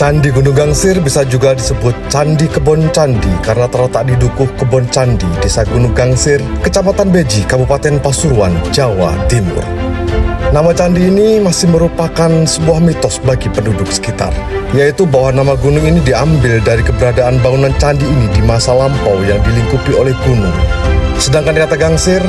Candi Gunung Gangsir bisa juga disebut Candi Kebon Candi karena terletak di Dukuh Kebon Candi, Desa Gunung Gangsir, Kecamatan Beji, Kabupaten Pasuruan, Jawa Timur. Nama candi ini masih merupakan sebuah mitos bagi penduduk sekitar, yaitu bahwa nama gunung ini diambil dari keberadaan bangunan candi ini di masa lampau yang dilingkupi oleh gunung. Sedangkan kata Gangsir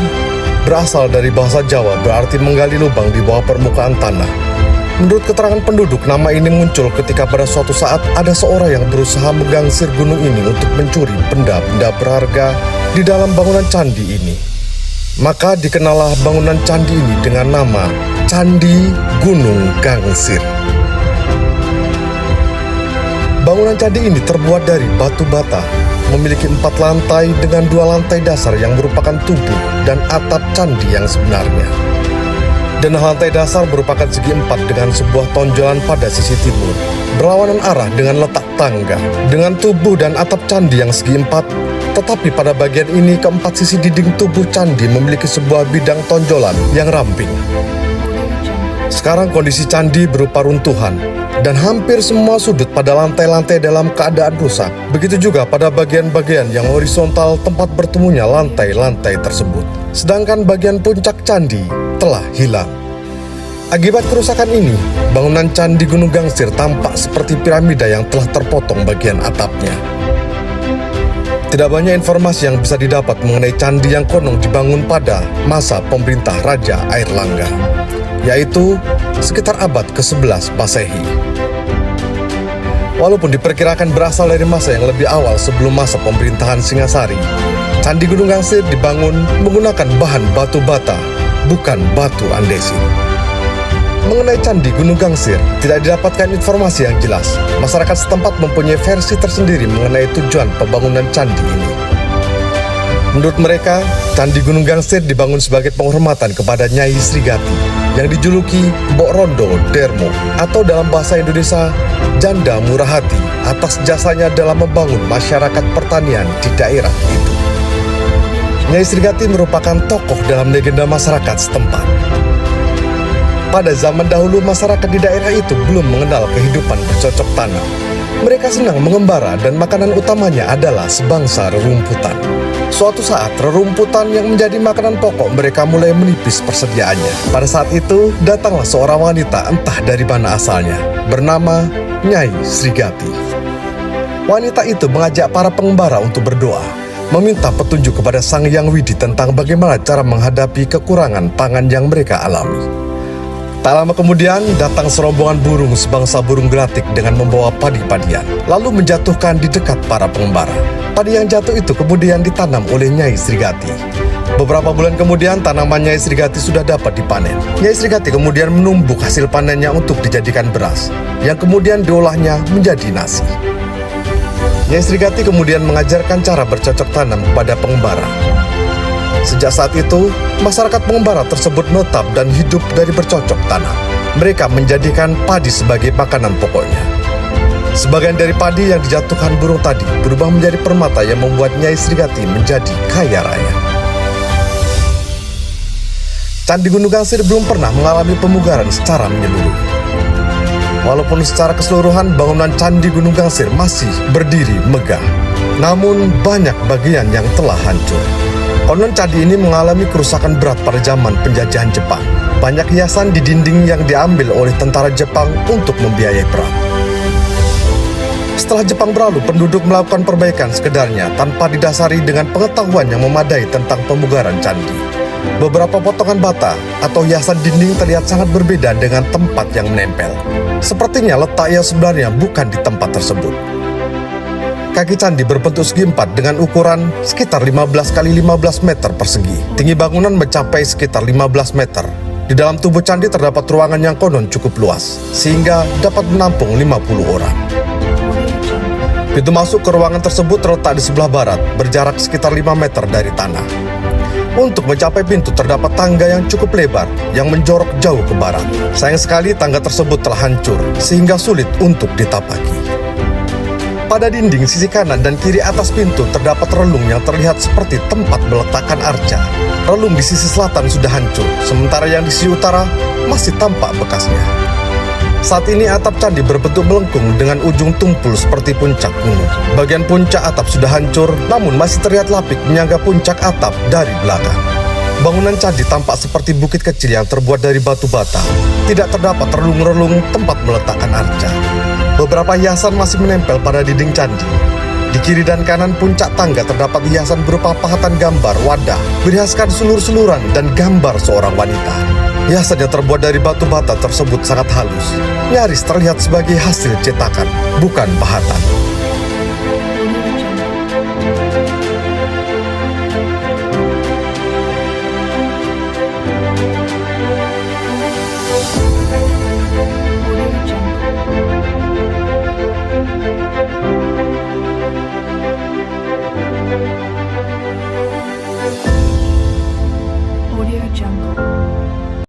berasal dari bahasa Jawa, berarti menggali lubang di bawah permukaan tanah. Menurut keterangan penduduk, nama ini muncul ketika pada suatu saat ada seorang yang berusaha menggangsir gunung ini untuk mencuri benda-benda berharga di dalam bangunan candi ini. Maka dikenallah bangunan candi ini dengan nama Candi Gunung Gangsir. Bangunan candi ini terbuat dari batu bata, memiliki 4 lantai dengan 2 lantai dasar yang merupakan tubuh dan atap candi yang sebenarnya. Dan lantai dasar merupakan segi 4 dengan sebuah tonjolan pada sisi timur, berlawanan arah dengan letak tangga, dengan tubuh dan atap candi yang segi 4, tetapi pada bagian ini keempat sisi dinding tubuh candi memiliki sebuah bidang tonjolan yang ramping. Sekarang kondisi candi berupa runtuhan, dan hampir semua sudut pada lantai-lantai dalam keadaan rusak. Begitu juga pada bagian-bagian yang horizontal tempat bertemunya lantai-lantai tersebut. Sedangkan bagian puncak candi telah hilang. Akibat kerusakan ini, bangunan Candi Gunung Gangsir tampak seperti piramida yang telah terpotong bagian atapnya. Tidak banyak informasi yang bisa didapat mengenai candi yang konon dibangun pada masa pemerintah Raja Airlangga, yaitu sekitar abad ke-11 Masehi. Walaupun diperkirakan berasal dari masa yang lebih awal sebelum masa pemerintahan Singasari, Candi Gunung Gangsir dibangun menggunakan bahan batu bata, bukan batu andesit. Mengenai Candi Gunung Gangsir, tidak didapatkan informasi yang jelas. Masyarakat setempat mempunyai versi tersendiri mengenai tujuan pembangunan candi ini. Menurut mereka, Candi Gunung Gangsir dibangun sebagai penghormatan kepada Nyai Srigati yang dijuluki Mbok Rondo Dermo, atau dalam bahasa Indonesia, Janda Murah Hati, atas jasanya dalam membangun masyarakat pertanian di daerah itu. Nyai Srigati merupakan tokoh dalam legenda masyarakat setempat. Pada zaman dahulu, masyarakat di daerah itu belum mengenal kehidupan bercocok tanam. Mereka senang mengembara dan makanan utamanya adalah sebangsa rerumputan. Suatu saat, rerumputan yang menjadi makanan pokok mereka mulai menipis persediaannya. Pada saat itu, datanglah seorang wanita entah dari mana asalnya, bernama Nyai Srigati. Wanita itu mengajak para pengembara untuk berdoa, meminta petunjuk kepada Sang Hyang Widi tentang bagaimana cara menghadapi kekurangan pangan yang mereka alami. Tak lama kemudian, datang serombongan burung sebangsa burung gelatik dengan membawa padi-padian, lalu menjatuhkan di dekat para pengembara. Padi yang jatuh itu kemudian ditanam oleh Nyai Srigati. Beberapa bulan kemudian, tanaman Nyai Srigati sudah dapat dipanen. Nyai Srigati kemudian menumbuk hasil panennya untuk dijadikan beras, yang kemudian diolahnya menjadi nasi. Nyai Srigati kemudian mengajarkan cara bercocok tanam kepada pengembara. Sejak saat itu, masyarakat pengembara tersebut menetap dan hidup dari bercocok tanam. Mereka menjadikan padi sebagai makanan pokoknya. Sebagian dari padi yang dijatuhkan burung tadi berubah menjadi permata yang membuat Nyai Srigati menjadi kaya raya. Candi Gunung Gangsir belum pernah mengalami pemugaran secara menyeluruh. Walaupun secara keseluruhan bangunan Candi Gunung Gangsir masih berdiri megah, namun banyak bagian yang telah hancur. Konon candi ini mengalami kerusakan berat pada zaman penjajahan Jepang. Banyak hiasan di dinding yang diambil oleh tentara Jepang untuk membiayai perang. Setelah Jepang berlalu, penduduk melakukan perbaikan sekedarnya tanpa didasari dengan pengetahuan yang memadai tentang pemugaran candi. Beberapa potongan bata atau hiasan dinding terlihat sangat berbeda dengan tempat yang menempel. Sepertinya letaknya sebenarnya bukan di tempat tersebut. Kaki candi berbentuk segi 4 dengan ukuran sekitar 15 x 15 meter persegi. Tinggi bangunan mencapai sekitar 15 meter. Di dalam tubuh candi terdapat ruangan yang konon cukup luas, sehingga dapat menampung 50 orang. Pintu masuk ke ruangan tersebut terletak di sebelah barat, berjarak sekitar 5 meter dari tanah. Untuk mencapai pintu terdapat tangga yang cukup lebar yang menjorok jauh ke barat. Sayang sekali tangga tersebut telah hancur, sehingga sulit untuk ditapaki. Pada dinding sisi kanan dan kiri atas pintu terdapat relung yang terlihat seperti tempat meletakkan arca. Relung di sisi selatan sudah hancur, sementara yang di sisi utara masih tampak bekasnya. Saat ini atap candi berbentuk melengkung dengan ujung tumpul seperti puncak gunung. Bagian puncak atap sudah hancur, namun masih terlihat lapik menyangga puncak atap dari belakang. Bangunan candi tampak seperti bukit kecil yang terbuat dari batu bata. Tidak terdapat relung-relung tempat meletakkan arca. Beberapa hiasan masih menempel pada dinding candi. Di kiri dan kanan puncak tangga terdapat hiasan berupa pahatan gambar wadah, berhiaskan sulur-suluran dan gambar seorang wanita. Hiasan yang terbuat dari batu bata tersebut sangat halus, nyaris terlihat sebagai hasil cetakan, bukan pahatan.